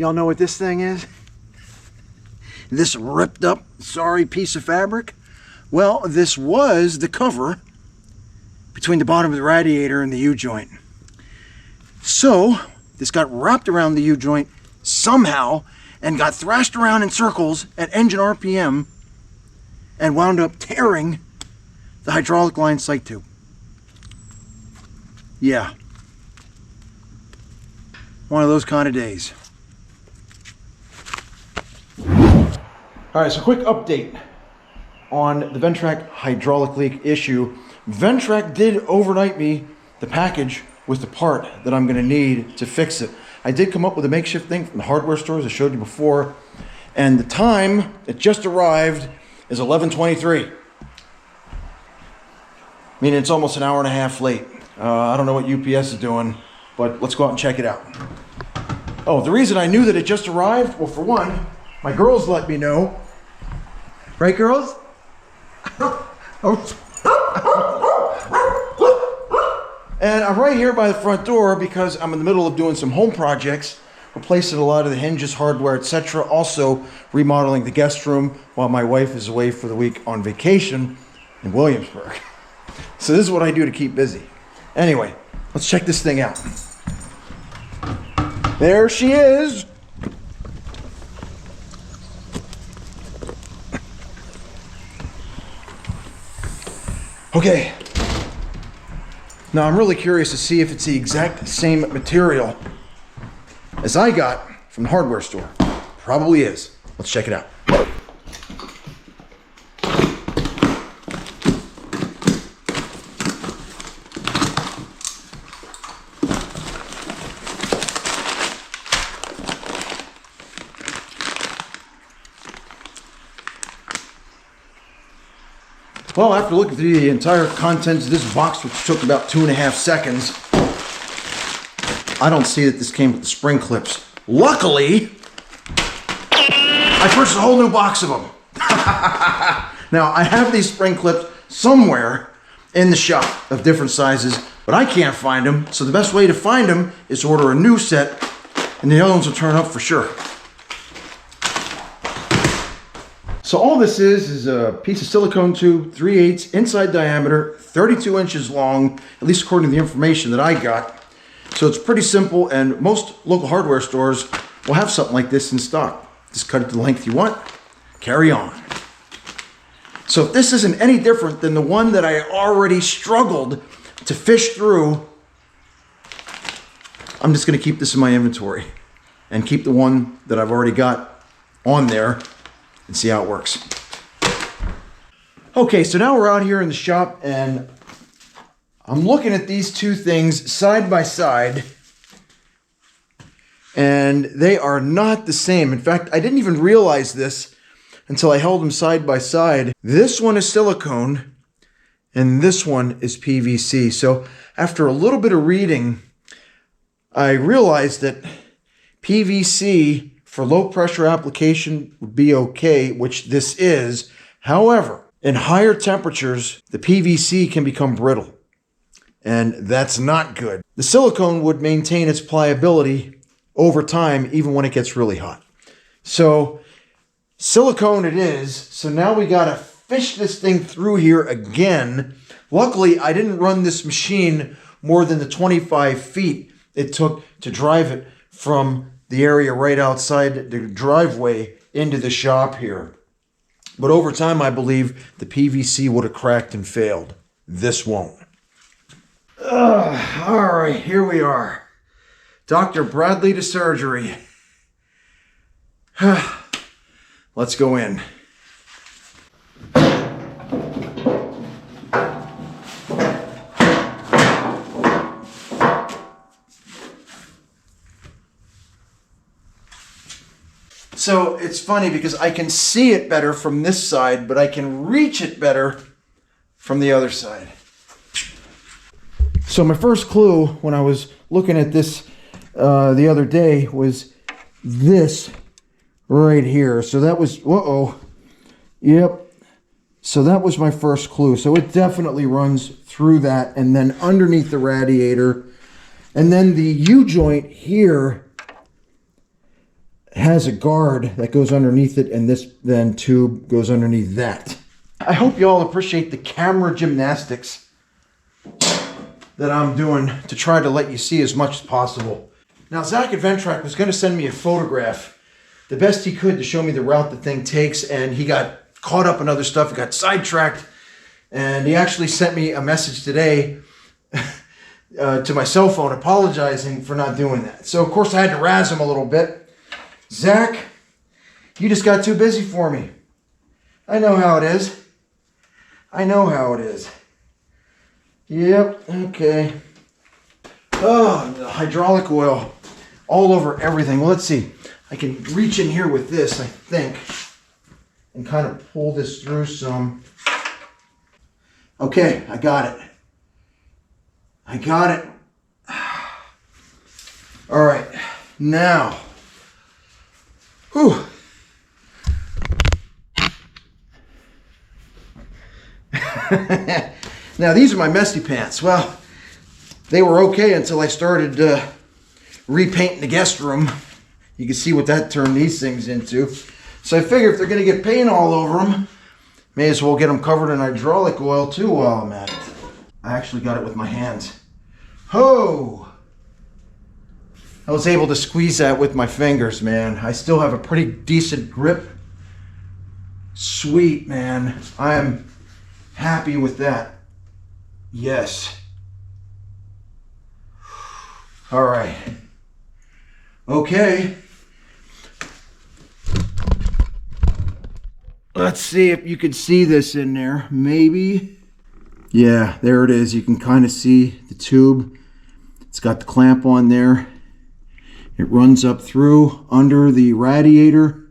Y'all know what this thing is? This ripped up, sorry piece of fabric? Well, this was the cover between the bottom of the radiator and the U-joint. So, this got wrapped around the U-joint somehow and got thrashed around in circles at engine RPM and wound up tearing the hydraulic line sight tube. Yeah. One of those kind of days. All right, so quick update on the Ventrac hydraulic leak issue. Ventrac did overnight me the package with the part that I'm gonna need to fix it. I did come up with a makeshift thing from the hardware stores I showed you before, and the time it just arrived is 11:23. Meaning it's almost an hour and a half late. I don't know what UPS is doing, but let's go out and check it out. Oh, the reason I knew that it just arrived, well, for one, my girls let me know. Right, girls? And I'm right here by the front door because I'm in the middle of doing some home projects, replacing a lot of the hinges, hardware, etc. Also remodeling the guest room while my wife is away for the week on vacation in Williamsburg. So this is what I do to keep busy. Anyway, let's check this thing out. There she is. Okay. Now I'm really curious to see if it's the exact same material as I got from the hardware store. Probably is. Let's check it out. Well, after looking through the entire contents of this box, which took about 2.5 seconds, I don't see that this came with the spring clips. Luckily, I purchased a whole new box of them. Now, I have these spring clips somewhere in the shop of different sizes, but I can't find them. So the best way to find them is to order a new set, and the other ones will turn up for sure. So all this is a piece of silicone tube, 3/8 inside diameter, 32 inches long, at least according to the information that I got. So it's pretty simple, and most local hardware stores will have something like this in stock. Just cut it to the length you want, carry on. So if this isn't any different than the one that I already struggled to fish through, I'm just gonna keep this in my inventory and keep the one that I've already got on there and see how it works. Okay, so now we're out here in the shop and I'm looking at these two things side by side and they are not the same. In fact, I didn't even realize this until I held them side by side. This one is silicone and this one is PVC. So after a little bit of reading, I realized that PVC for low pressure application would be okay, which this is. However, in higher temperatures, the PVC can become brittle, and that's not good. The silicone would maintain its pliability over time, even when it gets really hot. So silicone it is. So now we gotta fish this thing through here again. Luckily, I didn't run this machine more than the 25 feet it took to drive it from the area right outside the driveway into the shop here. But over time, I believe the PVC would have cracked and failed. This won't. All right, here we are. Dr. Bradley to surgery. Let's go in. So it's funny because I can see it better from this side, but I can reach it better from the other side. So my first clue when I was looking at this the other day was this right here. So that was, yep. So that was my first clue. So it definitely runs through that and then underneath the radiator. And then the U-joint here has a guard that goes underneath it, and this then tube goes underneath that. I hope you all appreciate the camera gymnastics that I'm doing to try to let you see as much as possible. Now, Zach at Ventrac was going to send me a photograph, the best he could, to show me the route the thing takes, and he got caught up in other stuff, he got sidetracked, and he actually sent me a message today to my cell phone apologizing for not doing that. So, of course, I had to razz him a little bit. Zach, you just got too busy for me. I know how it is. I know how it is. Yep, okay. Oh, the hydraulic oil all over everything. Well, let's see. I can reach in here with this, I think, and kind of pull this through some. Okay, I got it. I got it. All right, now. Whew. Now, these are my messy pants. Well, they were okay until I started repainting the guest room. You can see what that turned these things into. So I figure if they're going to get paint all over them, may as well get them covered in hydraulic oil too while I'm at it. I actually got it with my hands. Ho! I was able to squeeze that with my fingers, man. I still have a pretty decent grip. Sweet, man. I am happy with that. Yes. All right. Okay. Let's see if you can see this in there. Maybe. Yeah, there it is. You can kind of see the tube. It's got the clamp on there. It runs up through under the radiator.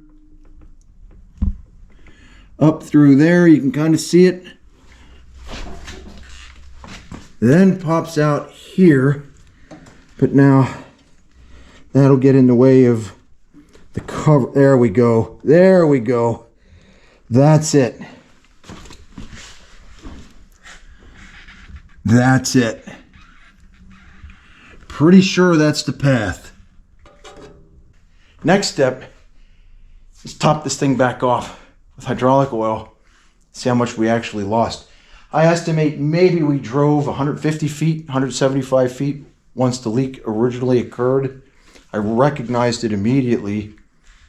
Up through there, you can kind of see it. Then pops out here. But now, that'll get in the way of the cover. There we go. There we go. That's it. That's it. Pretty sure that's the path. Next step is top this thing back off with hydraulic oil. See how much we actually lost. I estimate maybe we drove 150 feet, 175 feet once the leak originally occurred. I recognized it immediately.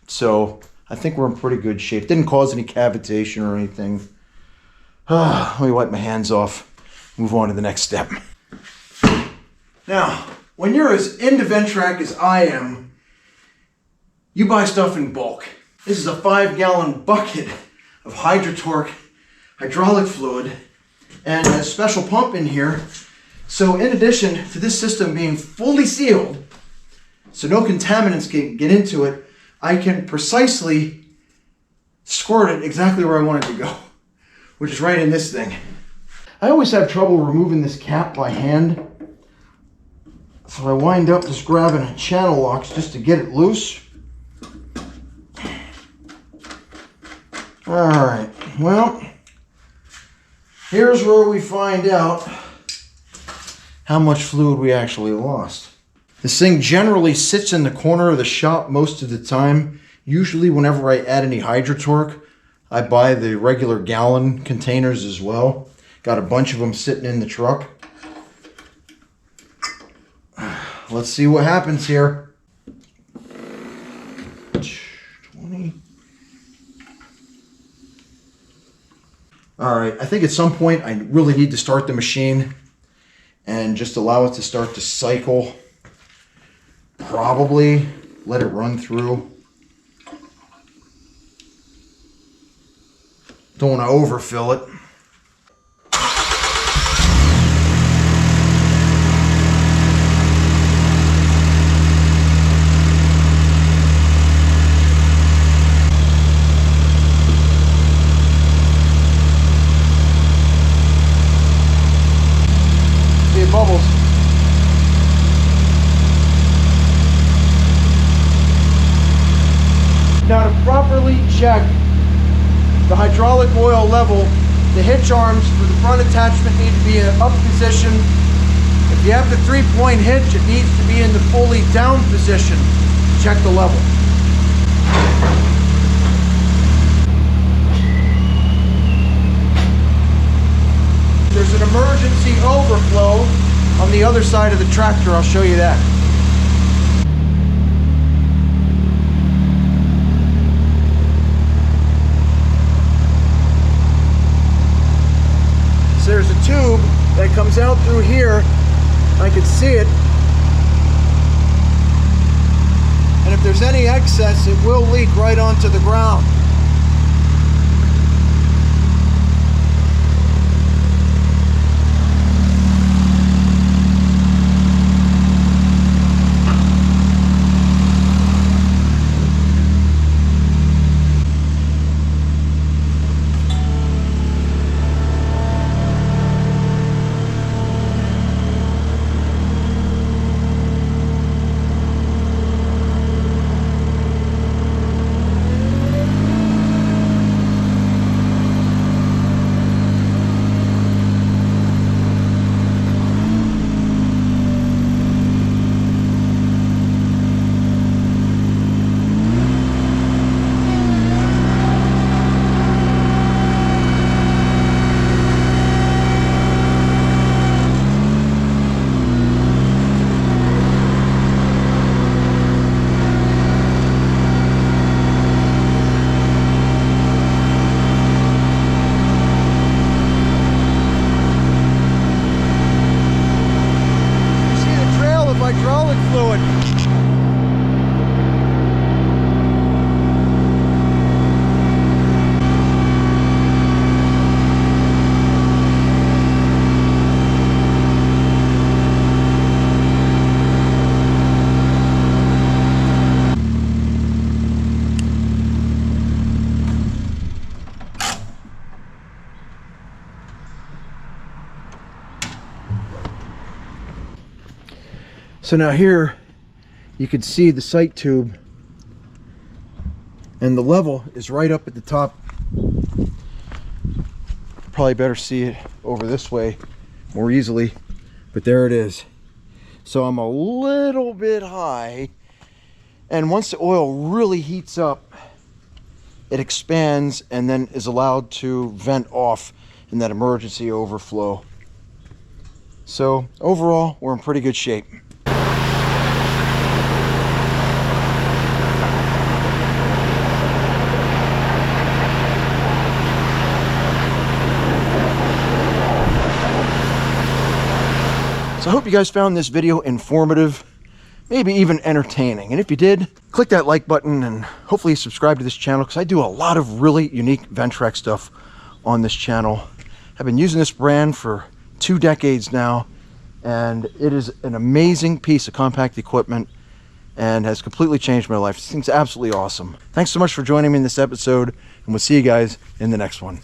So I think we're in pretty good shape. Didn't cause any cavitation or anything. Let me wipe my hands off. Move on to the next step. Now, when you're as into Ventrac as I am, you buy stuff in bulk. This is a 5-gallon bucket of Hydrotorque hydraulic fluid and a special pump in here. So in addition to this system being fully sealed, so no contaminants can get into it, I can precisely squirt it exactly where I want it to go, which is right in this thing. I always have trouble removing this cap by hand, so I wind up just grabbing channel locks just to get it loose. All right, well, here's where we find out how much fluid we actually lost. This thing generally sits in the corner of the shop most of the time. Usually whenever I add any Hydrotorque, I buy the regular gallon containers as well. Got a bunch of them sitting in the truck. Let's see what happens here. 20. All right, I think at some point I really need to start the machine and just allow it to start to cycle. Probably let it run through. Don't want to overfill it. Bubbles. Now to properly check the hydraulic oil level, the hitch arms for the front attachment need to be in an up position. If you have the 3-point hitch, it needs to be in the fully down position. Check the level. the other side of the tractor, I'll show you that. So there's a tube that comes out through here. I can see it. And if there's any excess, it will leak right onto the ground. Hydraulic fluid. So now here you can see the sight tube, and the level is right up at the top. Probably better see it over this way more easily, but there it is. So I'm a little bit high, and once the oil really heats up, it expands and then is allowed to vent off in that emergency overflow. So overall, we're in pretty good shape. So I hope you guys found this video informative, maybe even entertaining. And if you did, click that like button and hopefully subscribe to this channel, because I do a lot of really unique Ventrac stuff on this channel. I've been using this brand for 2 decades now, and it is an amazing piece of compact equipment and has completely changed my life. This thing's absolutely awesome. Thanks so much for joining me in this episode, and we'll see you guys in the next one.